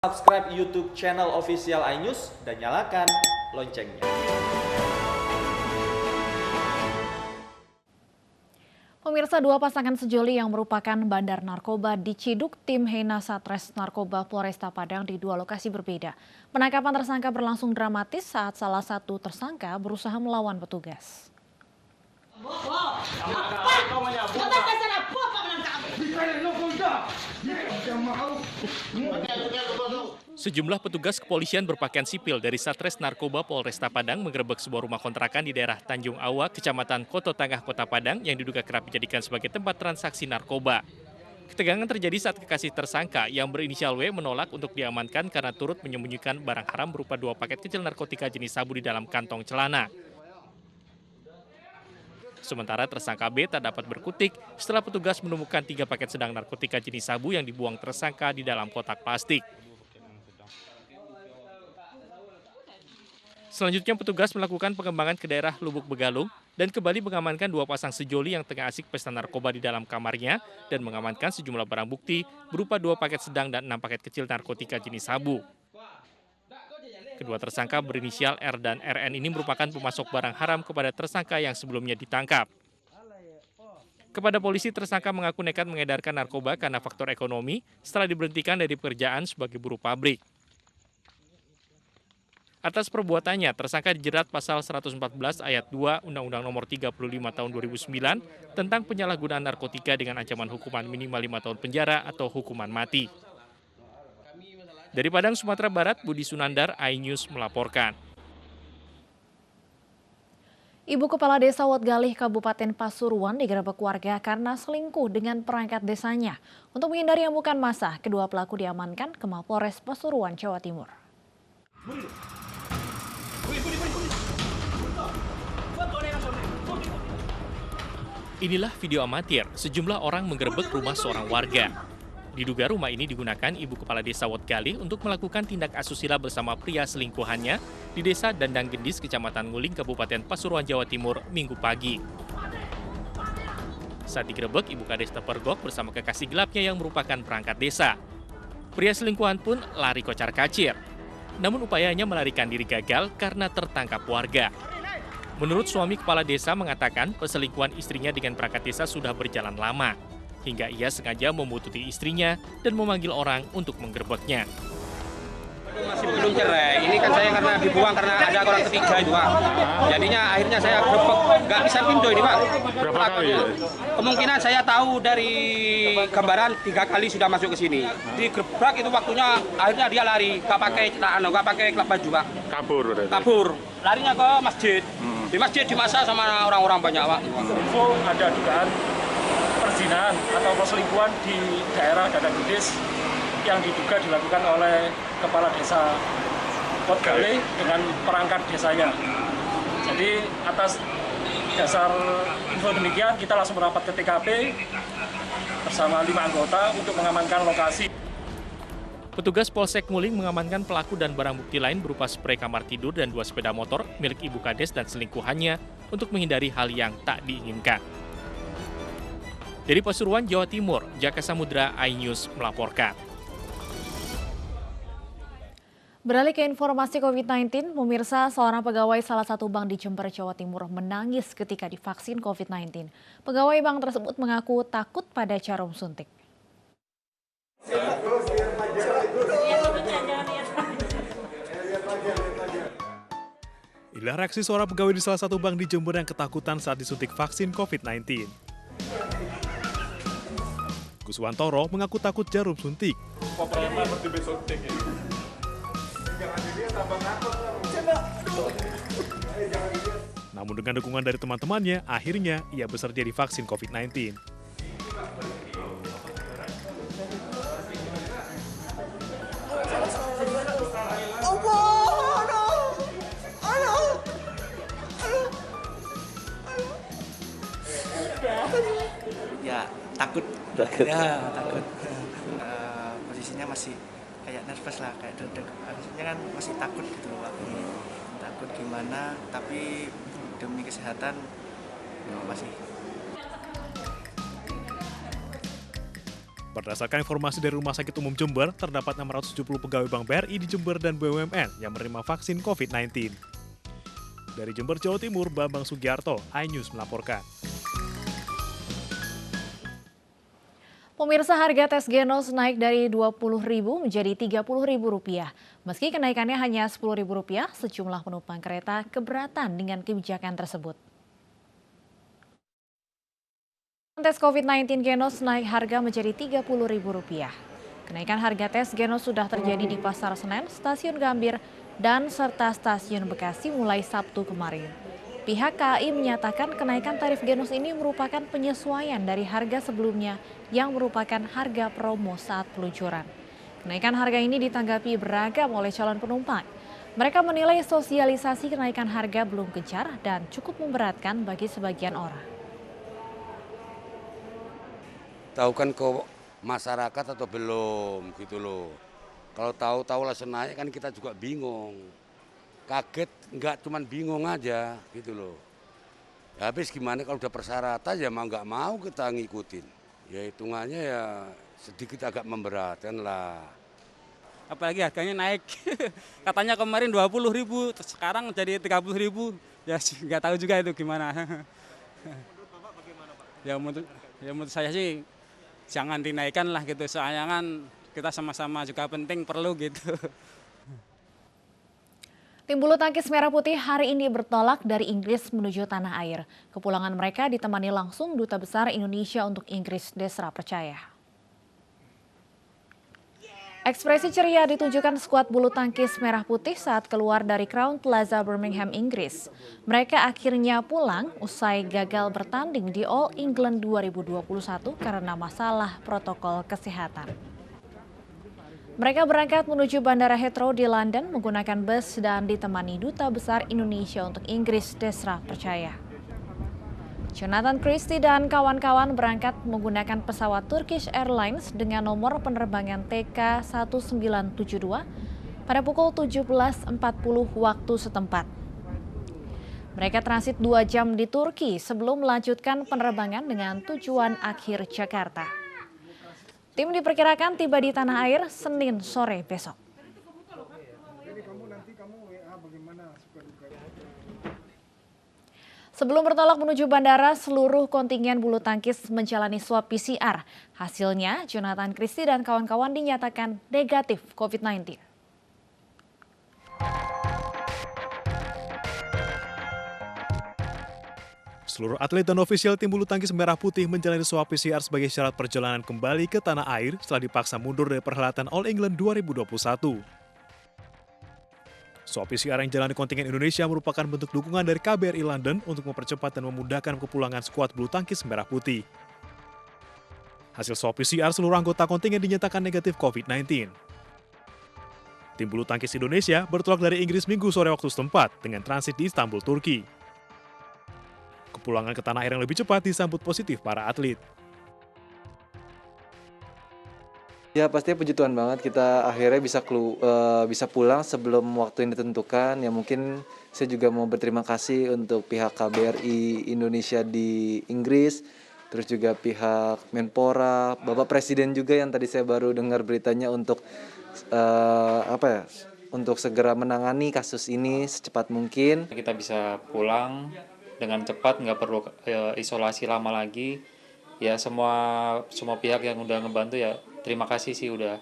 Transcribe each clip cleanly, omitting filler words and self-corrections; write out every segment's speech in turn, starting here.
Subscribe YouTube channel official iNews dan nyalakan loncengnya. Pemirsa, dua pasangan sejoli yang merupakan bandar narkoba diciduk tim Hena Satres Narkoba Polresta Padang di dua lokasi berbeda. Penangkapan tersangka berlangsung dramatis saat salah satu tersangka berusaha melawan petugas. Sejumlah petugas kepolisian berpakaian sipil dari Satres Narkoba Polresta Padang menggerebek sebuah rumah kontrakan di daerah Tanjung Awa, Kecamatan Koto Tangah, Kota Padang yang diduga kerap dijadikan sebagai tempat transaksi narkoba. Ketegangan terjadi saat kekasih tersangka yang berinisial W menolak untuk diamankan karena turut menyembunyikan barang haram berupa 2 paket kecil narkotika jenis sabu di dalam kantong celana. Sementara tersangka B tak dapat berkutik setelah petugas menemukan 3 paket sedang narkotika jenis sabu yang dibuang tersangka di dalam kotak plastik. Selanjutnya petugas melakukan pengembangan ke daerah Lubuk Begalung dan kembali mengamankan 2 pasang sejoli yang tengah asik pesta narkoba di dalam kamarnya dan mengamankan sejumlah barang bukti berupa 2 paket sedang dan 6 paket kecil narkotika jenis sabu. Kedua tersangka berinisial R dan RN ini merupakan pemasok barang haram kepada tersangka yang sebelumnya ditangkap. Kepada polisi, tersangka mengaku nekat mengedarkan narkoba karena faktor ekonomi setelah diberhentikan dari pekerjaan sebagai buruh pabrik. Atas perbuatannya, tersangka dijerat pasal 114 ayat 2 Undang-Undang Nomor 35 Tahun 2009 tentang penyalahgunaan narkotika dengan ancaman hukuman minimal 5 tahun penjara atau hukuman mati. Dari Padang, Sumatera Barat, Budi Sunandar, iNews melaporkan. Ibu Kepala Desa Wotgalih Kabupaten Pasuruan digerebek warga karena selingkuh dengan perangkat desanya. Untuk menghindari amukan massa, kedua pelaku diamankan ke Mapolres Pasuruan, Jawa Timur. Inilah video amatir, sejumlah orang menggerebek rumah seorang warga. Diduga rumah ini digunakan Ibu Kepala Desa Wotgalih untuk melakukan tindak asusila bersama pria selingkuhannya di Desa Dandang Gendis, Kecamatan Nguling, Kabupaten Pasuruan, Jawa Timur, Minggu pagi. Saat digerebek, Ibu Kades terpergok bersama kekasih gelapnya yang merupakan perangkat desa. Pria selingkuhan pun lari kocar-kacir. Namun upayanya melarikan diri gagal karena tertangkap warga. Menurut suami kepala desa mengatakan perselingkuhan istrinya dengan perangkat desa sudah berjalan lama, hingga ia sengaja membututi istrinya dan memanggil orang untuk menggerebeknya. Masih belum cerai, ini kan saya karena dibuang karena ada orang ketiga itu Pak. Jadinya akhirnya saya gerebek, nggak bisa pindah ini Pak. Berapa kali? Kemungkinan saya tahu dari gambaran 3 kali sudah masuk ke sini. Di gerebek itu waktunya akhirnya dia lari, nggak pakai klub baju Pak. Kabur berarti? Kabur, larinya ke masjid. Di masjid dimasa sama orang-orang banyak Pak. Info ada dugaan perzinahan atau perselingkuhan di daerah Dandang Gendis yang diduga dilakukan oleh Kepala Desa Wotgalih dengan perangkat desanya. Jadi atas dasar info demikian kita langsung merapat ke TKP bersama 5 anggota untuk mengamankan lokasi. Petugas Polsek Nguling mengamankan pelaku dan barang bukti lain berupa sprei kamar tidur dan 2 sepeda motor milik Ibu Kades dan selingkuhannya untuk menghindari hal yang tak diinginkan. Dari Pasuruan, Jawa Timur, Jaka Samudra, iNews melaporkan. Beralih ke informasi COVID-19, pemirsa, seorang pegawai salah satu bank di Jember, Jawa Timur menangis ketika divaksin COVID-19. Pegawai bank tersebut mengaku takut pada jarum suntik. Inilah reaksi seorang pegawai di salah satu bank di Jember yang ketakutan saat disuntik vaksin COVID-19. Guswantoro mengaku takut jarum suntik. Namun dengan dukungan dari teman-temannya, akhirnya ia bersedia divaksin COVID-19. Ya takut. Ya takut. Posisinya masih kayak nervous lah, kayak deg-deg. Harusnya kan masih takut gitu loh Pak. Takut gimana, tapi demi kesehatan masih. Berdasarkan informasi dari Rumah Sakit Umum Jember, terdapat 670 pegawai Bank BRI di Jember dan BUMN yang menerima vaksin COVID-19. Dari Jember, Jawa Timur, Bambang Sugiarto, iNews melaporkan. Pemirsa, harga tes Genos naik dari Rp20.000 menjadi Rp30.000. Meski kenaikannya hanya Rp10.000, sejumlah penumpang kereta keberatan dengan kebijakan tersebut. Tes COVID-19 Genos naik harga menjadi Rp30.000. Kenaikan harga tes Genos sudah terjadi di Pasar Senen, Stasiun Gambir, dan serta Stasiun Bekasi mulai Sabtu kemarin. Pihak KAI menyatakan kenaikan tarif Genos ini merupakan penyesuaian dari harga sebelumnya yang merupakan harga promo saat peluncuran. Kenaikan harga ini ditanggapi beragam oleh calon penumpang. Mereka menilai sosialisasi kenaikan harga belum gencar dan cukup memberatkan bagi sebagian orang. Tahu kan ke masyarakat atau belum gitu loh. Kalau tahu langsung naik kan kita juga bingung. Kaget, nggak cuman bingung aja gitu loh. Ya, habis gimana kalau udah persyaratan ya mau nggak mau kita ngikutin. Ya hitungannya ya sedikit agak memberatkan lah. Apalagi harganya naik. Katanya kemarin 20.000, sekarang jadi 30.000. Ya nggak tahu juga itu gimana. Ya menurut saya sih jangan dinaikkan lah gitu. Soalnya kan kita sama-sama juga penting perlu gitu. Tim bulu tangkis Merah Putih hari ini bertolak dari Inggris menuju tanah air. Kepulangan mereka ditemani langsung Duta Besar Indonesia untuk Inggris, Desra Percaya. Ekspresi ceria ditunjukkan skuad bulu tangkis Merah Putih saat keluar dari Crown Plaza Birmingham, Inggris. Mereka akhirnya pulang usai gagal bertanding di All England 2021 karena masalah protokol kesehatan. Mereka berangkat menuju Bandara Heathrow di London menggunakan bus dan ditemani Duta Besar Indonesia untuk Inggris, Desra Percaya. Jonathan Christie dan kawan-kawan berangkat menggunakan pesawat Turkish Airlines dengan nomor penerbangan TK1972 pada pukul 17.40 waktu setempat. Mereka transit 2 jam di Turki sebelum melanjutkan penerbangan dengan tujuan akhir Jakarta. Tim diperkirakan tiba di tanah air Senin sore besok. Sebelum bertolak menuju bandara, seluruh kontingen bulu tangkis menjalani swab PCR. Hasilnya, Jonathan Christie dan kawan-kawan dinyatakan negatif COVID-19. Seluruh atlet dan ofisial tim bulu tangkis Merah Putih menjalani swab PCR sebagai syarat perjalanan kembali ke tanah air setelah dipaksa mundur dari perhelatan All England 2021. Swab PCR yang dijalani kontingen Indonesia merupakan bentuk dukungan dari KBRI London untuk mempercepat dan memudahkan kepulangan skuad bulu tangkis Merah Putih. Hasil swab PCR seluruh anggota kontingen dinyatakan negatif COVID-19. Tim bulu tangkis Indonesia bertolak dari Inggris Minggu sore waktu setempat dengan transit di Istanbul, Turki. Kepulangan ke tanah air yang lebih cepat disambut positif para atlet. Ya pastinya puji Tuhan banget kita akhirnya bisa pulang sebelum waktu yang ditentukan. Ya mungkin saya juga mau berterima kasih untuk pihak KBRI Indonesia di Inggris, terus juga pihak Menpora, Bapak Presiden juga yang tadi saya baru dengar beritanya untuk untuk segera menangani kasus ini secepat mungkin. Kita bisa pulang dengan cepat, nggak perlu isolasi lama lagi. Ya semua pihak yang udah ngebantu ya terima kasih sih udah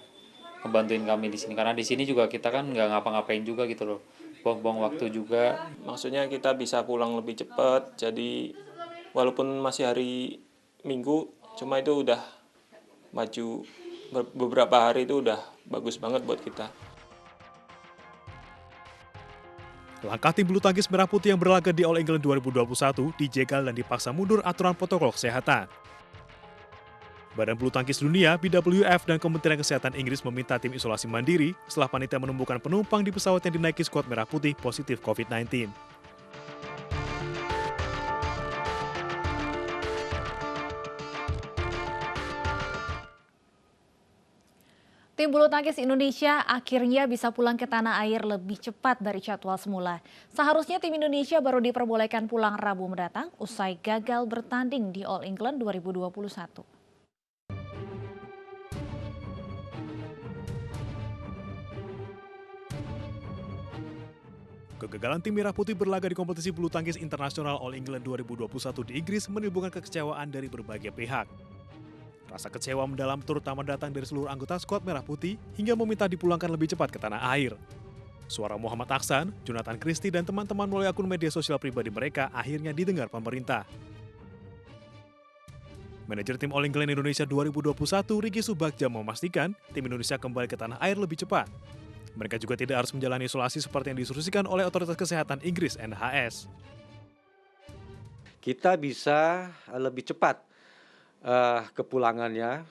ngebantuin kami di sini. Karena di sini juga kita kan nggak ngapa-ngapain juga gitu loh, buang-buang waktu juga. Maksudnya kita bisa pulang lebih cepat, jadi walaupun masih hari Minggu, cuma itu udah maju beberapa hari itu udah bagus banget buat kita. Langkah tim bulu tangkis Merah Putih yang berlaga di All England 2021 dijegal dan dipaksa mundur aturan protokol kesehatan. Badan Bulu Tangkis Dunia, BWF, dan Kementerian Kesehatan Inggris meminta tim isolasi mandiri setelah panitia menemukan penumpang di pesawat yang dinaiki skuad Merah Putih positif COVID-19. Tim bulu tangkis Indonesia akhirnya bisa pulang ke tanah air lebih cepat dari jadwal semula. Seharusnya tim Indonesia baru diperbolehkan pulang Rabu mendatang usai gagal bertanding di All England 2021. Kegagalan tim Merah Putih berlaga di kompetisi bulu tangkis internasional All England 2021 di Inggris menimbulkan kekecewaan dari berbagai pihak. Rasa kecewa mendalam terutama datang dari seluruh anggota skuad Merah Putih hingga meminta dipulangkan lebih cepat ke tanah air. Suara Muhammad Aksan, Jonathan Christie, dan teman-teman melalui akun media sosial pribadi mereka akhirnya didengar pemerintah. Manajer tim All England Indonesia 2021, Ricky Subagja, memastikan tim Indonesia kembali ke tanah air lebih cepat. Mereka juga tidak harus menjalani isolasi seperti yang diinstruksikan oleh Otoritas Kesehatan Inggris NHS. Kita bisa lebih cepat kepulangannya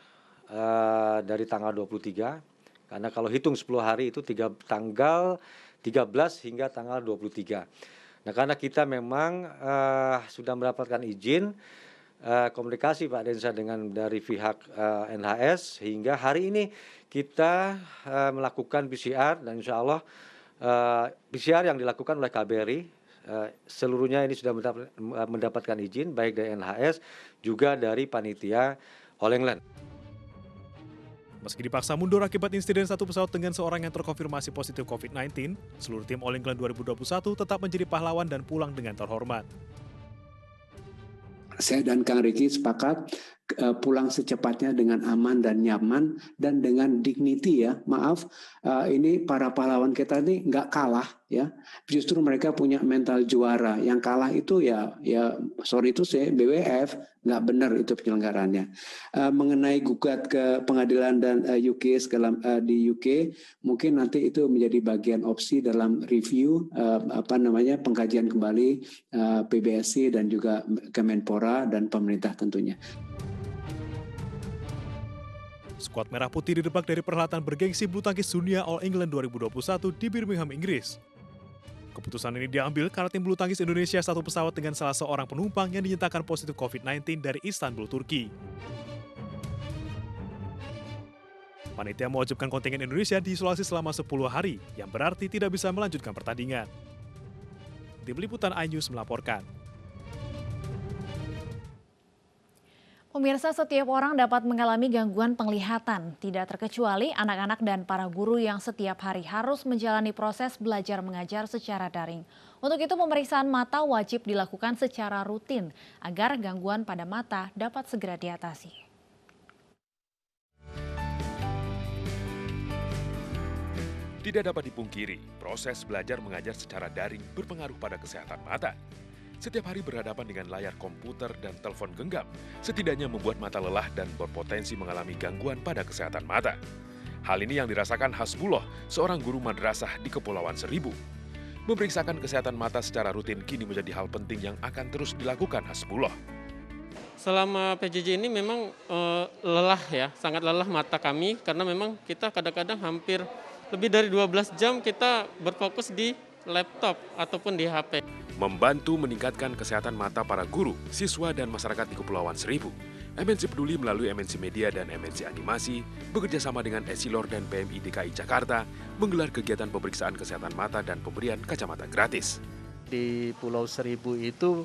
dari tanggal 23, karena kalau hitung 10 hari itu tanggal 13 hingga tanggal 23. Nah, karena kita memang sudah mendapatkan izin komunikasi Pak Densa dengan dari pihak NHS, hingga hari ini kita melakukan PCR, dan insya Allah PCR yang dilakukan oleh KBRI seluruhnya ini sudah mendapatkan izin baik dari NHS juga dari panitia All England. Meski dipaksa mundur akibat insiden satu pesawat dengan seorang yang terkonfirmasi positif COVID-19, seluruh tim All England 2021 tetap menjadi pahlawan dan pulang dengan terhormat. Saya dan Kang Ricky sepakat pulang secepatnya dengan aman dan nyaman dan dengan dignity ya. Maaf, ini para pahlawan kita ini nggak kalah ya. Justru mereka punya mental juara. Yang kalah itu ya sorry itu saya BWF, nggak benar itu penyelenggarannya. Mengenai gugat ke pengadilan dan UK di UK, mungkin nanti itu menjadi bagian opsi dalam review pengkajian kembali PBSI dan juga Kemenpora dan pemerintah tentunya. Skuad Merah Putih didepak dari perhelatan bergengsi bulu tangkis dunia All England 2021 di Birmingham, Inggris. Keputusan ini diambil karena tim bulu tangkis Indonesia satu pesawat dengan salah seorang penumpang yang dinyatakan positif COVID-19 dari Istanbul, Turki. Panitia mewajibkan kontingen Indonesia diisolasi selama 10 hari, yang berarti tidak bisa melanjutkan pertandingan. Tim Liputan iNews melaporkan. Pemirsa, setiap orang dapat mengalami gangguan penglihatan, tidak terkecuali anak-anak dan para guru yang setiap hari harus menjalani proses belajar mengajar secara daring. Untuk itu, pemeriksaan mata wajib dilakukan secara rutin agar gangguan pada mata dapat segera diatasi. Tidak dapat dipungkiri, proses belajar mengajar secara daring berpengaruh pada kesehatan mata. Setiap hari berhadapan dengan layar komputer dan telepon genggam, setidaknya membuat mata lelah dan berpotensi mengalami gangguan pada kesehatan mata. Hal ini yang dirasakan Hasbullah, seorang guru madrasah di Kepulauan Seribu. Memeriksakan kesehatan mata secara rutin kini menjadi hal penting yang akan terus dilakukan Hasbullah. Selama PJJ ini memang lelah ya, sangat lelah mata kami, karena memang kita kadang-kadang hampir lebih dari 12 jam kita berfokus di laptop ataupun di HP. Membantu meningkatkan kesehatan mata para guru, siswa, dan masyarakat di Kepulauan Seribu, MNC Peduli melalui MNC Media dan MNC Animasi bekerja sama dengan Esilor dan PMI DKI Jakarta menggelar kegiatan pemeriksaan kesehatan mata dan pemberian kacamata gratis. Di Pulau Seribu itu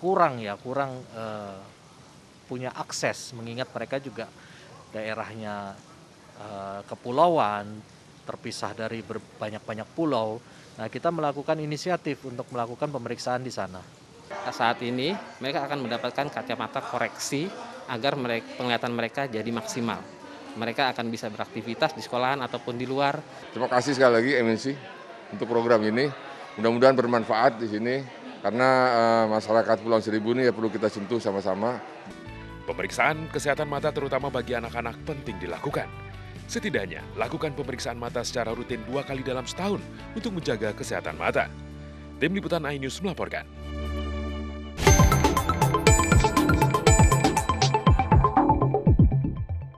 kurang punya akses, mengingat mereka juga daerahnya kepulauan, terpisah dari banyak penyapulau. Nah, kita melakukan inisiatif untuk melakukan pemeriksaan di sana. Saat ini mereka akan mendapatkan kacamata koreksi agar penglihatan mereka jadi maksimal. Mereka akan bisa beraktivitas di sekolahan ataupun di luar. Terima kasih sekali lagi MNC untuk program ini. Mudah-mudahan bermanfaat di sini karena masyarakat Pulau Seribu ini ya perlu kita sentuh sama-sama. Pemeriksaan kesehatan mata terutama bagi anak-anak penting dilakukan. Setidaknya, lakukan pemeriksaan mata secara rutin 2 kali dalam setahun untuk menjaga kesehatan mata. Tim Liputan iNews melaporkan.